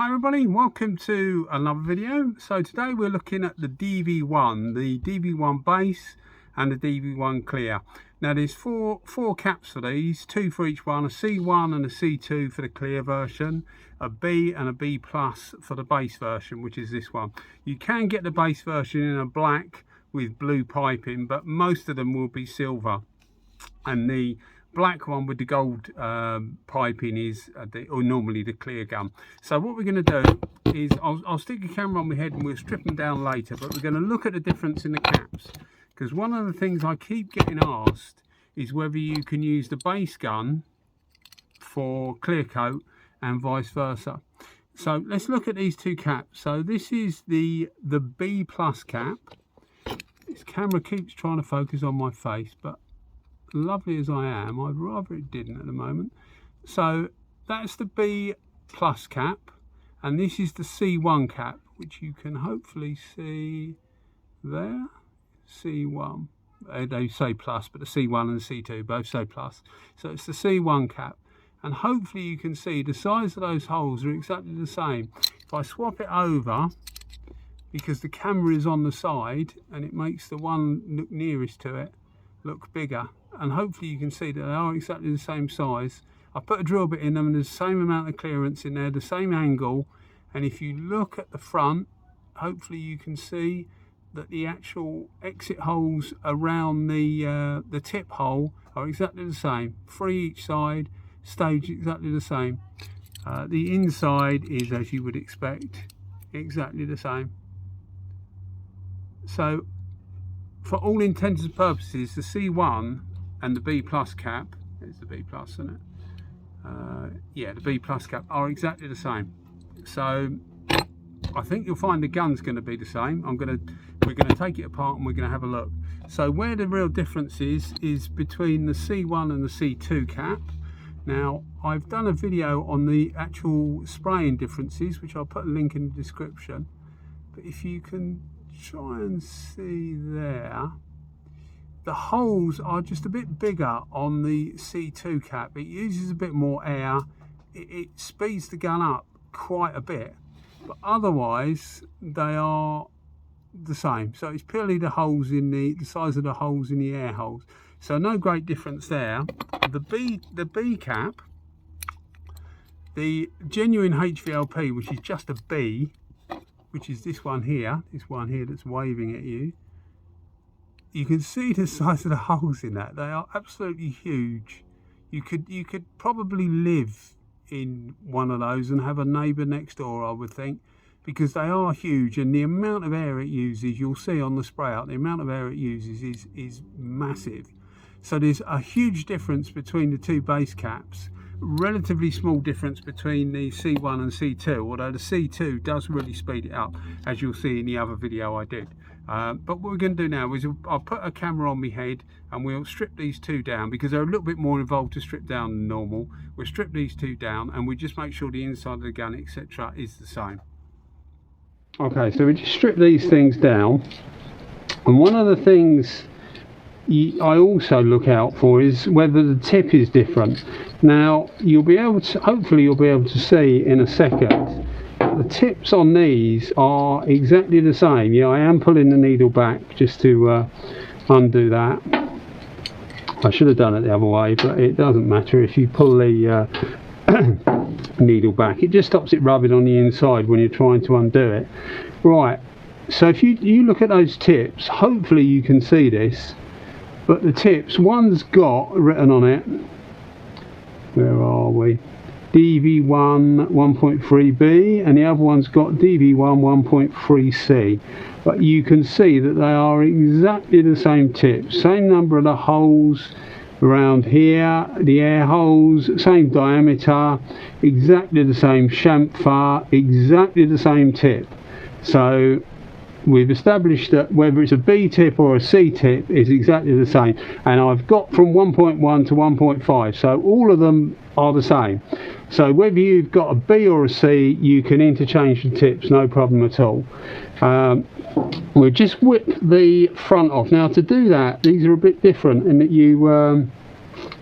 Hi everybody, welcome to another video. So today we're looking at the DV1, the DV1 base and the DV1 clear. Now there's four caps for these, two for each one, a C1 and a C2 for the clear version, a B and a B plus for the base version, which is this one. You can get the base version in a black with blue piping, but most of them will be silver. And the black one with the gold piping is normally the clear gun. So what we're going to do is I'll stick a camera on my head and we'll strip them down later, but we're going to look at the difference in the caps, because one of the things I keep getting asked is whether you can use the base gun for clear coat and vice versa. So let's look at these two caps. So this is the B plus cap. This camera keeps trying to focus on my face, but lovely as I am, I'd rather it didn't at the moment. So that's the B plus cap, and this is the C1 cap, which you can hopefully see there. C1, they say plus, but the C1 and the C2 both say plus. So it's the C1 cap, and hopefully you can see the size of those holes are exactly the same. If I swap it over, because the camera is on the side and it makes the one look nearest to it look bigger, and hopefully you can see that they are exactly the same size. I put a drill bit in them and there's the same amount of clearance in there, the same angle, and if you look at the front, hopefully you can see that the actual exit holes around the tip hole are exactly the same, three each side, stage exactly the same. The inside is, as you would expect, exactly the same. So for all intents and purposes, the C1 and the B plus cap, it's the B plus, isn't it? Yeah, the B plus cap are exactly the same. So I think you'll find the gun's going to be the same. We're going to take it apart and we're going to have a look. So where the real difference is between the C1 and the C2 cap. Now I've done a video on the actual spraying differences, which I'll put a link in the description. But if you can try and see there, the holes are just a bit bigger on the C2 cap. It uses a bit more air. It speeds the gun up quite a bit, but otherwise they are the same. So it's purely the holes in the size of the holes in the air holes. So no great difference there. The B cap, the genuine HVLP, which is just a B, which is this one here that's waving at you. You can see the size of the holes in that. They are absolutely huge. You could probably live in one of those and have a neighbour next door, I would think, because they are huge, and the amount of air it uses, you'll see on the spray out, the amount of air it uses is massive. So there's a huge difference between the two base caps. Relatively small difference between the C1 and C2, although the C2 does really speed it up, as you'll see in the other video I did. But what we're going to do now is I'll put a camera on my head and we'll strip these two down, because they're a little bit more involved to strip down than normal. We'll strip these two down and we just make sure the inside of the gun, etc., is the same. Okay, so we just strip these things down, and one of the things I also look out for is whether the tip is different. Now you'll be able to, hopefully you'll be able to see in a second, the tips on these are exactly the same. Yeah, I am pulling the needle back just to undo that. I should have done it the other way, but it doesn't matter if you pull the needle back. It just stops it rubbing on the inside when you're trying to undo it. Right, so if you look at those tips, hopefully you can see this, but the tips, one's got written on it, where are we, DV1 1.3B, and the other one's got DV1 1.3C, but you can see that they are exactly the same tips, same number of the holes around here, the air holes, same diameter, exactly the same chamfer, exactly the same tip. So we've established that whether it's a B tip or a C tip is exactly the same, and I've got from 1.1 to 1.5, so all of them are the same. So whether you've got a B or a C, you can interchange the tips, no problem at all. We'll just whip the front off. Now to do that, these are a bit different in that you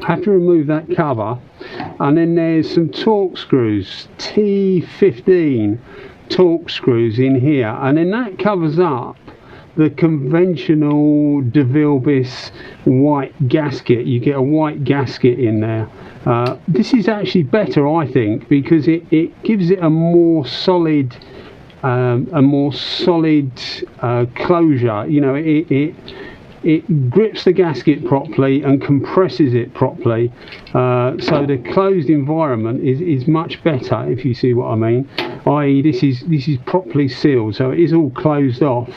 have to remove that cover, and then there's some torque screws, T15 torque screws in here, and then that covers up the conventional Devilbiss white gasket. You get a white gasket in there. This is actually better, I think, because it gives it a more solid closure. You know, it grips the gasket properly and compresses it properly, so the closed environment is much better, if you see what I mean. I.e., this is properly sealed, so it is all closed off.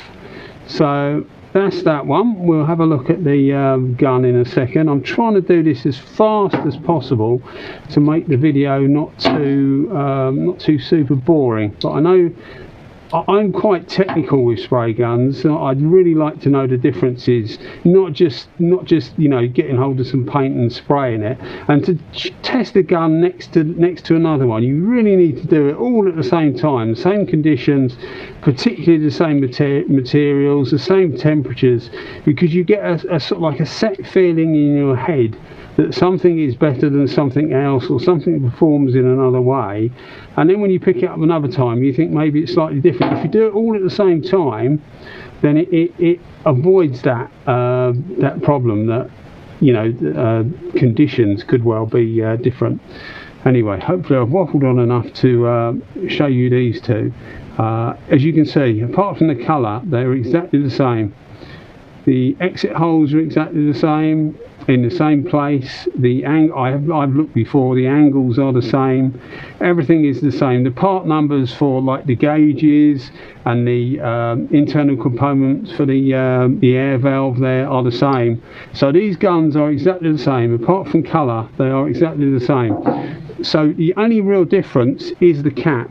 So that's that one. We'll have a look at the gun in a second. I'm trying to do this as fast as possible to make the video not too super boring, but I know I'm quite technical with spray guns. So I'd really like to know the differences, not just you know, getting hold of some paint and spraying it, and to test a gun next to another one. You really need to do it all at the same time, the same conditions, particularly the same materials, the same temperatures, because you get a sort of like a set feeling in your head that something is better than something else, or something performs in another way, and then when you pick it up another time you think maybe it's slightly different. If you do it all at the same time, then it avoids that that problem that, you know, conditions could well be different. Anyway, hopefully I've waffled on enough to show you these two. As you can see, apart from the colour, they're exactly the same. The exit holes are exactly the same, in the same place. The I've looked before, the angles are the same, everything is the same. The part numbers for like the gauges and the internal components for the air valve there are the same. So these guns are exactly the same. Apart from colour, they are exactly the same. So the only real difference is the cap.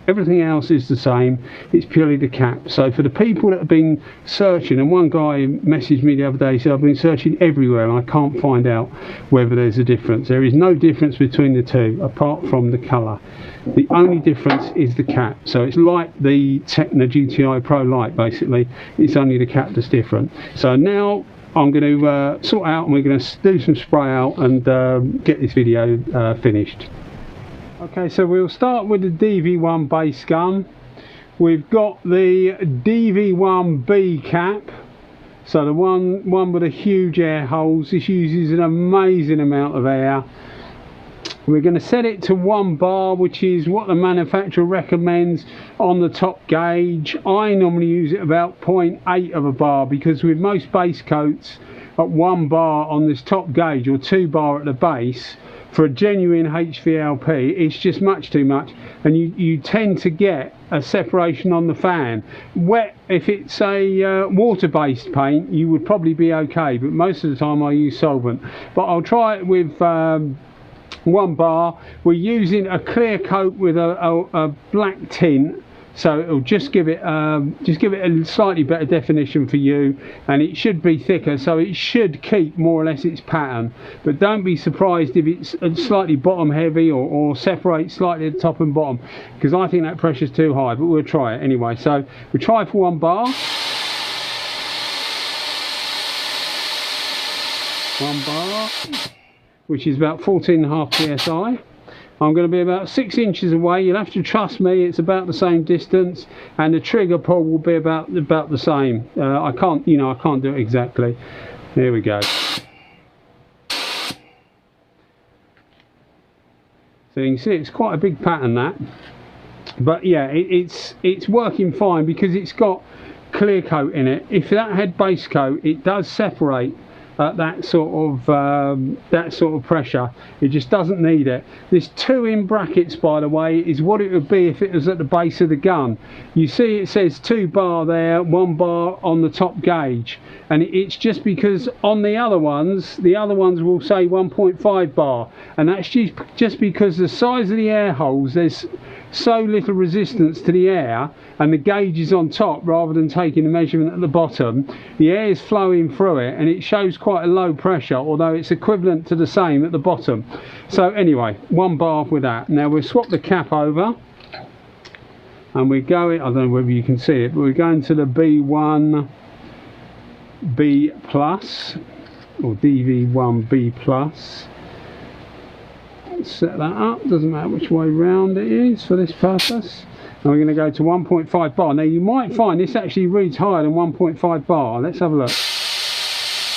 Everything else is the same, it's purely the cap. So for the people that have been searching, and one guy messaged me the other day, he said, I've been searching everywhere and I can't find out whether there's a difference. There is no difference between the two apart from the colour. The only difference is the cap. So it's like the Techna GTI Pro Light, basically. It's only the cap that's different. So now I'm going to sort out, and we're going to do some spray out and get this video finished. Okay, so we'll start with the DV1 base gun. We've got the DV1 B cap, so the one with the huge air holes. This uses an amazing amount of air. We're going to set it to 1 bar, which is what the manufacturer recommends on the top gauge. I normally use it about 0.8 of a bar, because with most base coats at 1 bar on this top gauge, or 2 bar at the base, for a genuine HVLP, it's just much too much, and you tend to get a separation on the fan. Wet, if it's a water-based paint, you would probably be okay, but most of the time I use solvent. But I'll try it with 1 bar. We're using a clear coat with a black tint, so it'll just give it a slightly better definition for you, and it should be thicker, so it should keep more or less its pattern. But don't be surprised if it's slightly bottom heavy, or separates slightly at the top and bottom, because I think that pressure's too high, but we'll try it anyway. So we'll try for 1 bar. 1 bar, which is about 14.5 psi. I'm going to be about 6 inches away. You'll have to trust me, it's about the same distance, and the trigger pull will be about the same. I can't do it exactly. There we go. So you can see it's quite a big pattern, that, but yeah, it's working fine because it's got clear coat in it. If that had base coat, it does separate that sort of pressure. It just doesn't need it. This 2 in brackets, by the way, is what it would be if it was at the base of the gun. You see it says 2 bar there, 1 bar on the top gauge, and it's just because on the other ones will say 1.5 bar, and that's just because the size of the air holes, there's so little resistance to the air, and the gauge is on top rather than taking the measurement at the bottom. The air is flowing through it, and it shows quite a low pressure, although it's equivalent to the same at the bottom. So anyway, 1 bar with that. Now we'll swap the cap over, and we're going, I don't know whether you can see it, but we're going to the B1 B plus, or DV1 B plus. Set that up, doesn't matter which way round it is for this purpose. And we're going to go to 1.5 bar. Now you might find this actually reads higher than 1.5 bar. Let's have a look.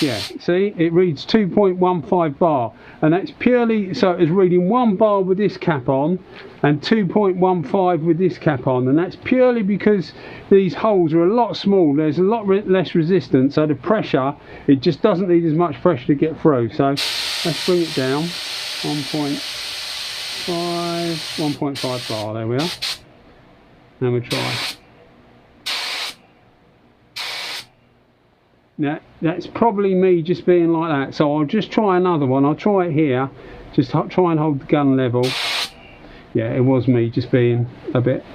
Yeah, see, it reads 2.15 bar, and that's purely, so it's reading 1 bar with this cap on and 2.15 with this cap on, and that's purely because these holes are a lot small. There's a lot less resistance, so the pressure, it just doesn't need as much pressure to get through. So let's bring it down. 1.5 bar, there we are. And we'll try. Now that's probably me just being like that, so I'll just try another one. I'll try it here, just try and hold the gun level. Yeah, it was me just being a bit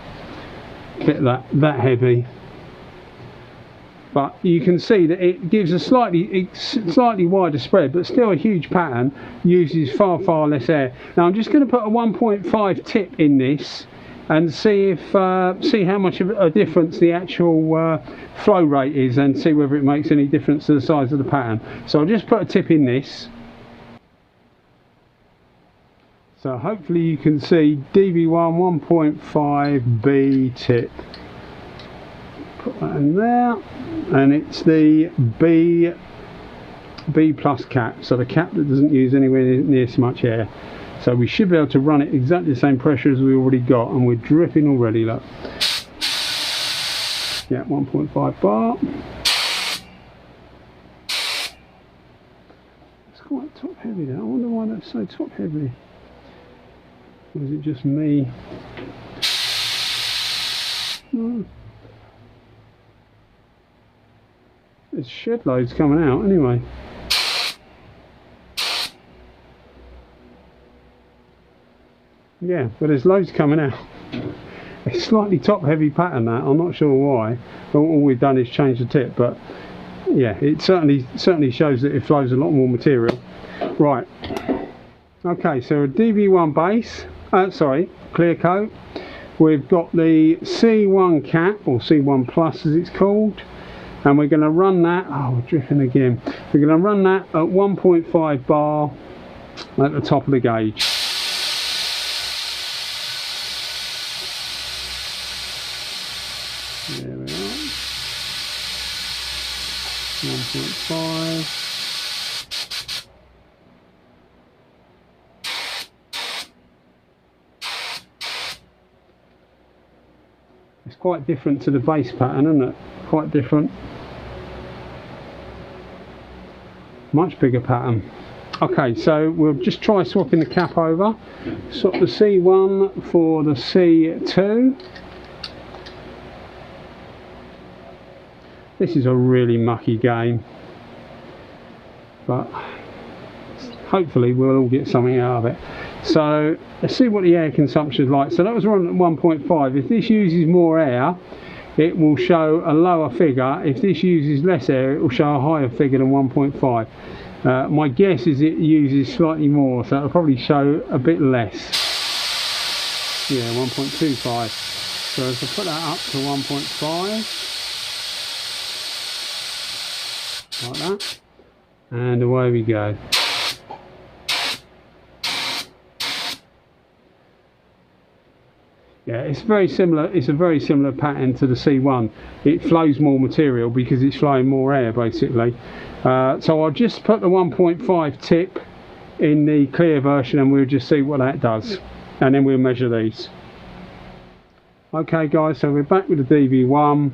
that heavy. But you can see that it gives a slightly wider spread, but still a huge pattern, uses far less air. Now I'm just going to put a 1.5 tip in this and see if see how much of a difference the actual flow rate is, and see whether it makes any difference to the size of the pattern. So I'll just put a tip in this. So hopefully you can see DV1 1.5 B tip. Put that in there, and it's the B plus cap, so the cap that doesn't use anywhere near so much air. So we should be able to run it exactly the same pressure as we already got, and we're dripping already, look. Yeah, 1.5 bar. It's quite top heavy there. I wonder why that's so top heavy. Or is it just me? There's shed loads coming out anyway. Yeah, but there's loads coming out. It's slightly top heavy pattern that, I'm not sure why. All we've done is change the tip, but yeah, it certainly shows that it flows a lot more material. Right, okay, so a DV1 base, clear coat. We've got the C1 cap, or C1 plus as it's called, and we're going to run that, oh we're drifting again, we're going to run that at 1.5 bar at the top of the gauge. There we are, 1.5. It's quite different to the base pattern, isn't it? Quite different. Much bigger pattern. Okay, so we'll just try swapping the cap over. Swap the C1 for the C2. This is a really mucky game, but hopefully we'll all get something out of it. So let's see what the air consumption is like. So that was running at 1.5. If this uses more air, it will show a lower figure. If this uses less air, it will show a higher figure than 1.5. My guess is it uses slightly more, so it'll probably show a bit less. Yeah, 1.25. So if I put that up to 1.5, like that, and away we go. Yeah, it's very similar. It's a very similar pattern to the C1. It flows more material because it's flowing more air, basically. So I'll just put the 1.5 tip in the clear version, and we'll just see what that does, and then we'll measure these. Okay, guys. So we're back with the DV1.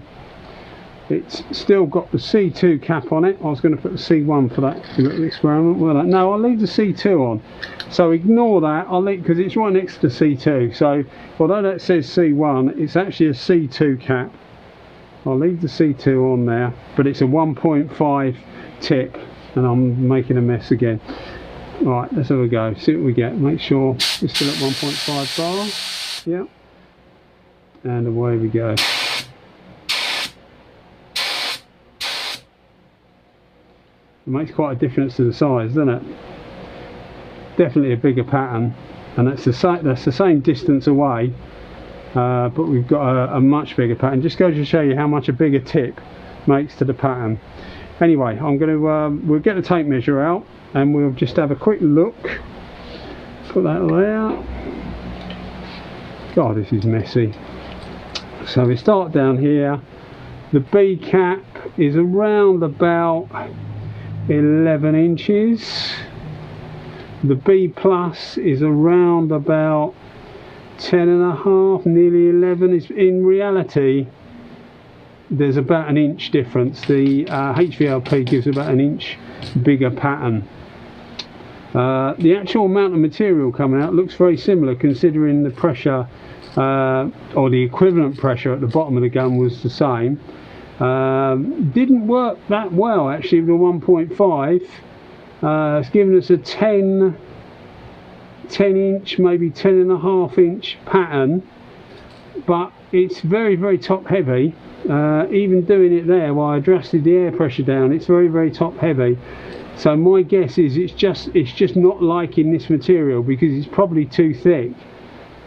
It's still got the C2 cap on it. I was going to put the C1 for that little experiment. Well, no, I'll leave the C2 on. So ignore that. I'll leave, because it's right next to C2. So although that says C1, it's actually a C2 cap. I'll leave the C2 on there, but it's a 1.5 tip, and I'm making a mess again. Right, let's have a go. See what we get. Make sure we're still at 1.5 bar. Yep. And away we go. It makes quite a difference to the size, doesn't it? Definitely a bigger pattern, and that's the same distance away, but we've got a much bigger pattern. Just goes to show you how much a bigger tip makes to the pattern. Anyway, I'm going to we'll get the tape measure out and we'll just have a quick look. Put that there. God, this is messy. So we start down here. The B cap is around about 11 inches. The B plus is around about 10.5, nearly 11. It's, in reality, there's about an inch difference. The HVLP gives about an inch bigger pattern. The actual amount of material coming out looks very similar, considering the pressure or the equivalent pressure at the bottom of the gun was the same. Didn't work that well actually with the 1.5. It's given us a 10 inch, maybe 10.5 inch pattern, but it's very, very top heavy. Even doing it there while I adjusted the air pressure down, it's very, very top heavy. So my guess is it's just not liking this material because it's probably too thick.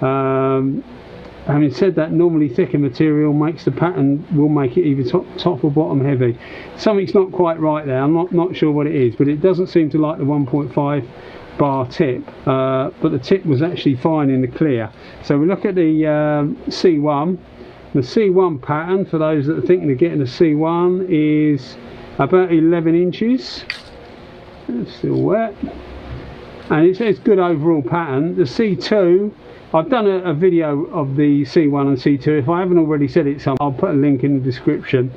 Having said that, normally thicker material makes the pattern, will make it either top or bottom heavy. Something's not quite right there. I'm not sure what it is, but it doesn't seem to like the 1.5 bar tip. But the tip was actually fine in the clear. So we look at the C1. The C1 pattern, for those that are thinking of getting a C1, is about 11 inches. It's still wet. And it's good overall pattern. The C2, I've done a video of the C1 and C2. If I haven't already said it, I'll put a link in the description.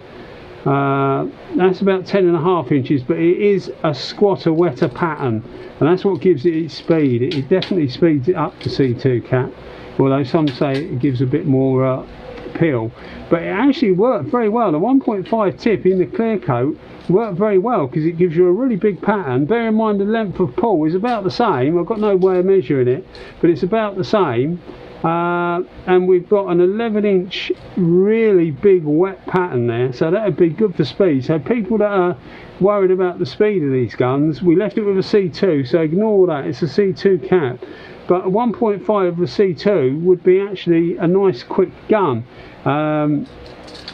That's about 10.5 inches, but it is a squatter wetter pattern, and that's what gives it its speed. It definitely speeds it up to C2 cap, although some say it gives a bit more peel, but it actually worked very well. The 1.5 tip in the clear coat worked very well because it gives you a really big pattern. Bear in mind the length of pull is about the same. I've got no way of measuring it, but it's about the same. And we've got an 11 inch really big wet pattern there, so that would be good for speed. So people that are worried about the speed of these guns, we left it with a C2, so ignore that, it's a C2 cap. But a 1.5 of a C2 would be actually a nice quick gun.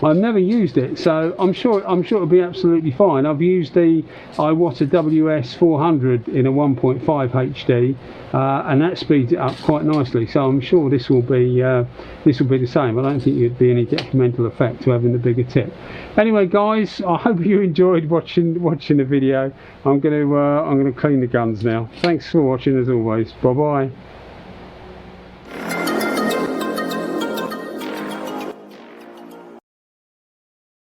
I've never used it, so I'm sure it'll be absolutely fine. I've used the Iwata WS400 in a 1.5 HD, and that speeds it up quite nicely. So I'm sure this will be the same. I don't think it'd be any detrimental effect to having the bigger tip. Anyway, guys, I hope you enjoyed watching the video. I'm gonna clean the guns now. Thanks for watching as always. Bye bye.